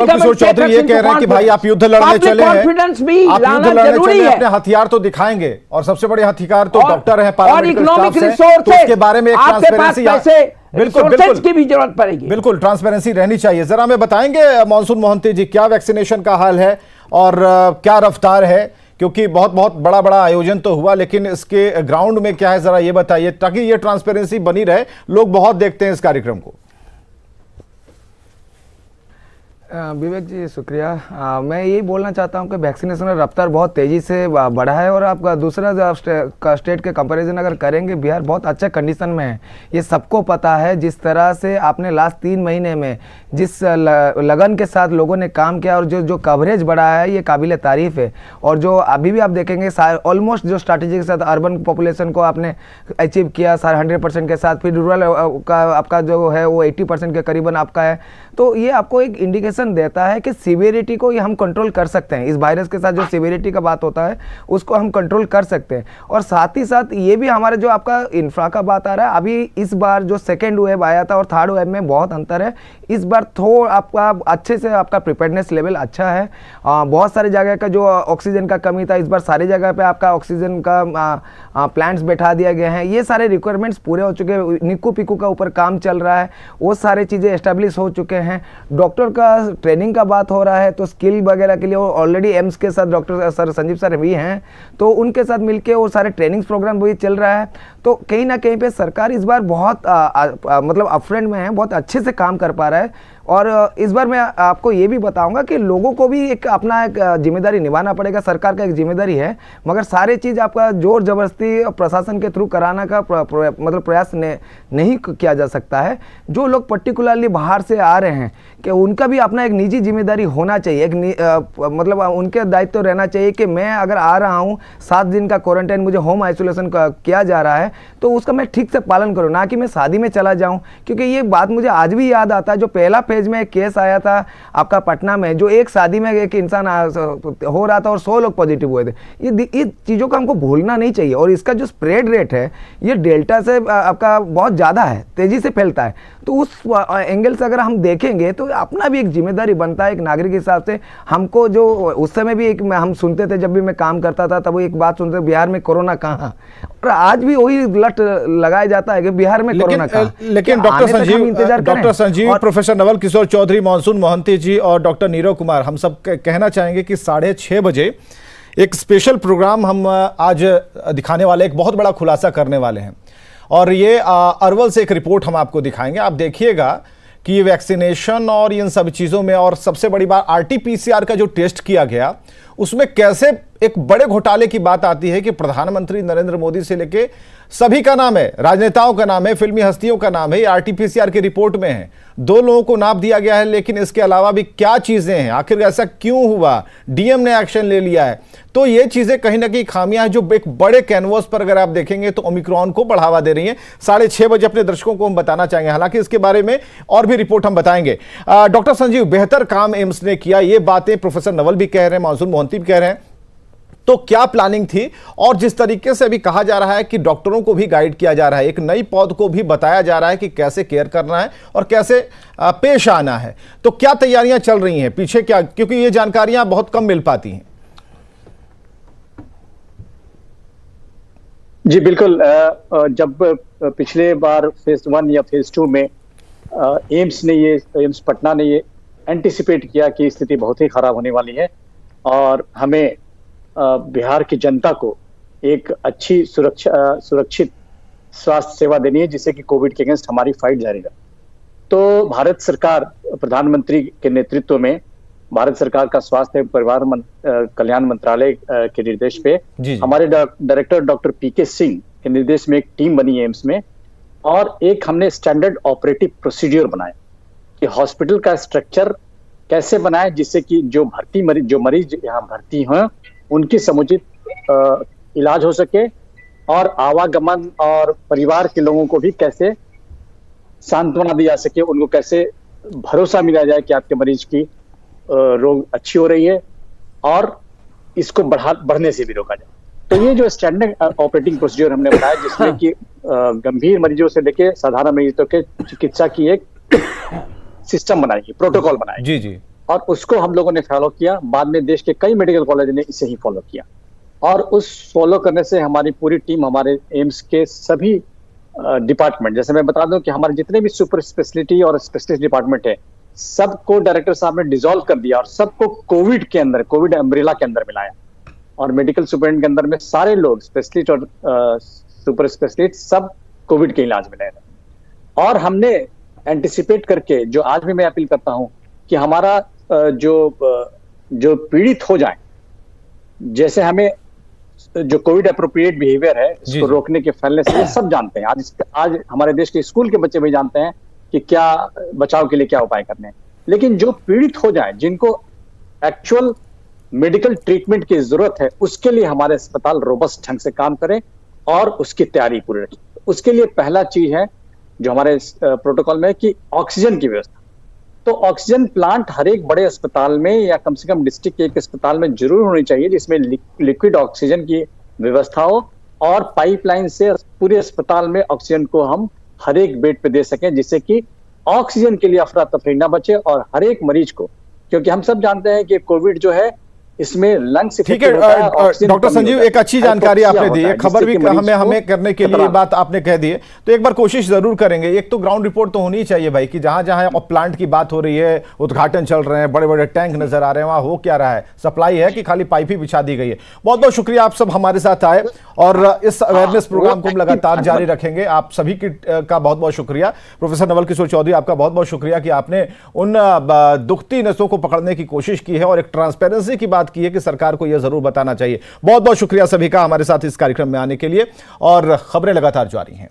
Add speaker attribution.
Speaker 1: किशोर चौधरी ये कह रहे हैं कि भाई आप युद्ध लड़ने चले हैं, आप युद्ध लड़ने चले हैं, अपने हथियार तो दिखाएंगे और सबसे बड़े हथियार तो डॉक्टर हैं, पारामेडिकल स्टाफ हैं, तो उसके बारे में एक ट्रांसपेरेंसी बिल्कुल की भी जरूरत पड़ेगी। बिल्कुल ट्रांसपेरेंसी रहनी चाहिए। जरा हमें बताएंगे मानसून मोहंती जी, क्या वैक्सीनेशन का हाल है और क्या रफ्तार है, क्योंकि बहुत बड़ा आयोजन तो हुआ, लेकिन इसके ग्राउंड में क्या है जरा ये बताइए, ताकि ये ट्रांसपेरेंसी बनी रहे। लोग बहुत देखते हैं इस कार्यक्रम को।
Speaker 2: विवेक जी शुक्रिया। मैं यही बोलना चाहता हूं कि वैक्सीनेशन का रफ्तार बहुत तेज़ी से बढ़ा है और आपका दूसरा स्टेट के कंपैरिजन अगर करेंगे, बिहार बहुत अच्छे कंडीशन में है। ये सबको पता है। जिस तरह से आपने लास्ट 3 महीने में जिस लगन के साथ लोगों ने काम किया और जो कवरेज बढ़ा है, ये काबिल तारीफ़ है। और जो अभी भी आप देखेंगे ऑलमोस्ट जो स्ट्रैटेजी के साथ अर्बन पॉपुलेशन को आपने अचीव किया 100% के साथ, फिर रूरल का आपका जो है वो 80% के करीबन आपका है। तो ये आपको एक इंडिकेशन देता है कि सीवियरिटी को ये हम कंट्रोल कर सकते हैं। इस वायरस के साथ जो सीवियरिटी का बात होता है उसको हम कंट्रोल कर सकते हैं। और साथ ही साथ ये भी हमारे जो आपका इंफ्रा का बात आ रहा है, अभी इस बार जो सेकेंड वेव आया था और थर्ड वेव में बहुत अंतर है। इस बार थोड़ा आपका अच्छे से आपका प्रिपेयर्डनेस लेवल अच्छा है। बहुत सारी जगह का जो ऑक्सीजन का कमी था, इस बार सारी जगह पे आपका ऑक्सीजन का प्लांट्स बैठा दिया गया है। ये सारे रिक्वायरमेंट्स पूरे हो चुके हैं। निक्कू पिक्कू का ऊपर काम चल रहा है, वो सारी चीज़ें एस्टेब्लिश हो चुके हैं। डॉक्टर का ट्रेनिंग का बात हो रहा है, तो स्किल वगैरह के लिए ऑलरेडी एम्स के साथ डॉक्टर सर संजीव सर भी हैं, तो उनके साथ मिलके वो सारे ट्रेनिंग प्रोग्राम भी चल रहा है। तो कहीं ना कहीं पे सरकार इस बार बहुत मतलब अपफ्रंट में है, बहुत अच्छे से काम कर पा रहा है। और इस बार मैं आपको ये भी बताऊंगा कि लोगों को भी एक अपना एक जिम्मेदारी निभाना पड़ेगा। सरकार का एक जिम्मेदारी है, मगर सारे चीज़ आपका जोर जबरदस्ती प्रशासन के थ्रू कराना का मतलब प्रयास नहीं किया जा सकता है। जो लोग पर्टिकुलरली बाहर से आ रहे हैं कि उनका भी अपना एक निजी जिम्मेदारी होना चाहिए। मतलब उनके दायित्व तो रहना चाहिए कि मैं अगर आ रहा हूँ 7 दिन का क्वारंटाइन मुझे होम आइसोलेशन किया जा रहा है, तो उसका मैं ठीक से पालन करूँ, ना कि मैं शादी में चला जाऊँ। क्योंकि ये बात मुझे आज भी याद आता है, जो पहला में एक केस आया था आपका पटना में, जो एक शादी में एक इंसान हो रहा था और 100 लोग पॉजिटिव हुए थे। ये चीज़ों को हमको भूलना नहीं चाहिए। और इसका जो स्प्रेड रेट है ये डेल्टा से आपका बहुत ज़्यादा है, तेज़ी से फैलता है। तो उस एंगल से अगर हम देखेंगे तो अपना भी एक जिम्मेदारी बनता है एक नागरिक के हिसाब से। हमको जो उस समय भी एक हम सुनते थे, जब भी मैं काम करता था तब वो एक बात सुनते थे, बिहार में कोरोना कहाँ, और आज भी वही लट लगाया जाता है कि बिहार में कोरोना कहाँ।
Speaker 1: लेकिन doctor Sanjeev, professor Naval Kishore Chaudhary, monsoon Mohanty जी और डॉक्टर नीरव कुमार, हम सब कहना चाहेंगे कि 6:30 बजे एक स्पेशल प्रोग्राम हम आज दिखाने वाले, एक बहुत बड़ा खुलासा करने वाले हैं। और ये अरवल से एक रिपोर्ट हम आपको दिखाएंगे। आप देखिएगा कि ये वैक्सीनेशन और इन सब चीज़ों में, और सबसे बड़ी बात RT-PCR का जो टेस्ट किया गया उसमें कैसे एक बड़े घोटाले की बात आती है कि प्रधानमंत्री नरेंद्र मोदी से लेके सभी का नाम है, राजनेताओं का नाम है, फिल्मी हस्तियों का नाम है, ये RT-PCR की रिपोर्ट में है। 2 लोगों को नाप दिया गया है, लेकिन इसके अलावा भी क्या चीजें हैं, आखिर ऐसा क्यों हुआ, DM ने एक्शन ले लिया है। तो ये चीजें कहीं ना कहीं खामियां हैं, जो एक बड़े कैनवस पर अगर आप देखेंगे तो ओमिक्रॉन को बढ़ावा दे रही हैं। 6:30 बजे अपने दर्शकों को हम बताना चाहेंगे, हालांकि इसके बारे में और भी रिपोर्ट हम बताएंगे। डॉक्टर संजीव, बेहतर काम एम्स ने किया, ये बातें प्रोफेसर नवल भी कह रहे हैं, मानसून मोहंती भी कह रहे हैं। तो क्या प्लानिंग थी? और जिस तरीके से अभी कहा जा रहा है कि डॉक्टरों को भी गाइड किया जा रहा है, एक नई पौध को भी बताया जा रहा है कि कैसे केयर करना है और कैसे पेश आना है, तो क्या तैयारियां चल रही हैं पीछे, क्या, क्योंकि ये जानकारियां बहुत कम मिल पाती हैं।
Speaker 3: जी बिल्कुल। जब पिछले बार फेज 1 या फेज 2 में एम्स पटना ने ये एंटिसिपेट किया कि स्थिति बहुत ही खराब होने वाली है और हमें बिहार की जनता को एक अच्छी सुरक्षित स्वास्थ्य सेवा देनी है, जिससे कि कोविड के अगेंस्ट हमारी फाइट जारी रहे। तो भारत सरकार, प्रधानमंत्री के नेतृत्व में भारत सरकार का स्वास्थ्य एवं परिवार कल्याण मंत्रालय के निर्देश पे हमारे डायरेक्टर डॉक्टर PK सिंह के निर्देश में एक टीम बनी है एम्स में, और एक हमने स्टैंडर्ड ऑपरेटिव प्रोसीड्योर बनाया कि हॉस्पिटल का स्ट्रक्चर कैसे बनाए, जिससे कि जो मरीज यहाँ भर्ती हैं उनकी समुचित इलाज हो सके, और आवागमन और परिवार के लोगों को भी कैसे सांत्वना दी जा सके, उनको कैसे भरोसा मिला जाए कि आपके मरीज की रोग अच्छी हो रही है और इसको बढ़ने से भी रोका जाए। तो ये जो स्टैंडर्ड ऑपरेटिंग प्रोसीजर हमने बनाया, जिसमें कि गंभीर मरीजों से लेके साधारण मरीजों के चिकित्सा की एक सिस्टम बनाएगी, प्रोटोकॉल बनाएगी।
Speaker 1: जी जी।
Speaker 3: और उसको हम लोगों ने फॉलो किया। बाद में देश के कई मेडिकल कॉलेज ने इसे ही फॉलो किया, और उस फॉलो करने से हमारी पूरी टीम, हमारे एम्स के सभी डिपार्टमेंट, जैसे मैं बता दूं कि हमारे जितने भी सुपर स्पेशलिटी और स्पेशलिस्ट डिपार्टमेंट है, सबको डायरेक्टर साहब ने डिसॉल्व कर दिया और सबको कोविड के अंदर, कोविड अम्ब्रेला के अंदर मिलाया। और मेडिकल सुपरिटेंडेंट के अंदर में सारे लोग, स्पेशलिस्ट और सुपर स्पेशलिस्ट, सब कोविड के इलाज में ले रहे। और हमने एंटिसिपेट करके, जो आज भी मैं अपील करता हूं कि हमारा जो पीड़ित हो जाए, जैसे हमें जो कोविड अप्रोप्रिएट बिहेवियर है इसको रोकने के फैलने से सब जानते हैं। आज हमारे देश के स्कूल के बच्चे भी जानते हैं कि क्या बचाव के लिए क्या उपाय करने हैं। लेकिन जो पीड़ित हो जाए, जिनको एक्चुअल मेडिकल ट्रीटमेंट की जरूरत है, उसके लिए हमारे अस्पताल रोबस्ट ढंग से काम करें और उसकी तैयारी पूरी रखें। उसके लिए पहला चीज है जो हमारे प्रोटोकॉल में कि ऑक्सीजन की व्यवस्था। तो ऑक्सीजन प्लांट हर एक बड़े अस्पताल में या कम से कम डिस्ट्रिक्ट के एक अस्पताल में जरूर होनी चाहिए, जिसमें लिक्विड ऑक्सीजन की व्यवस्था हो और पाइपलाइन से पूरे अस्पताल में ऑक्सीजन को हम हर एक बेड पे दे सकें, जिससे कि ऑक्सीजन के लिए अफरा तफरी ना बचे और हर एक मरीज को, क्योंकि हम सब जानते हैं कि कोविड जो है इसमें लंग्स।
Speaker 1: ठीक है डॉक्टर संजीव, एक अच्छी जानकारी आपने दी है, खबर भी हमें करने के लिए बात आपने कह दी है, तो एक बार कोशिश जरूर करेंगे। एक तो ग्राउंड रिपोर्ट तो होनी चाहिए भाई कि जहां जहां प्लांट की बात हो रही है, उद्घाटन चल रहे हैं, बड़े बड़े टैंक नजर आ रहे हैं, वहां हो क्या रहा है, सप्लाई है कि खाली पाइप ही बिछा दी गई है। बहुत बहुत शुक्रिया, आप सब हमारे साथ आए और इस अवेयरनेस प्रोग्राम को हम लगातार जारी रखेंगे। आप सभी का बहुत बहुत शुक्रिया। प्रोफेसर नवल किशोर चौधरी, आपका बहुत बहुत शुक्रिया कि आपने उन दुखती नसों को पकड़ने की कोशिश की है और एक ट्रांसपेरेंसी की बात की है कि सरकार को यह जरूर बताना चाहिए। बहुत बहुत शुक्रिया सभी का हमारे साथ इस कार्यक्रम में आने के लिए, और खबरें लगातार जारी हैं।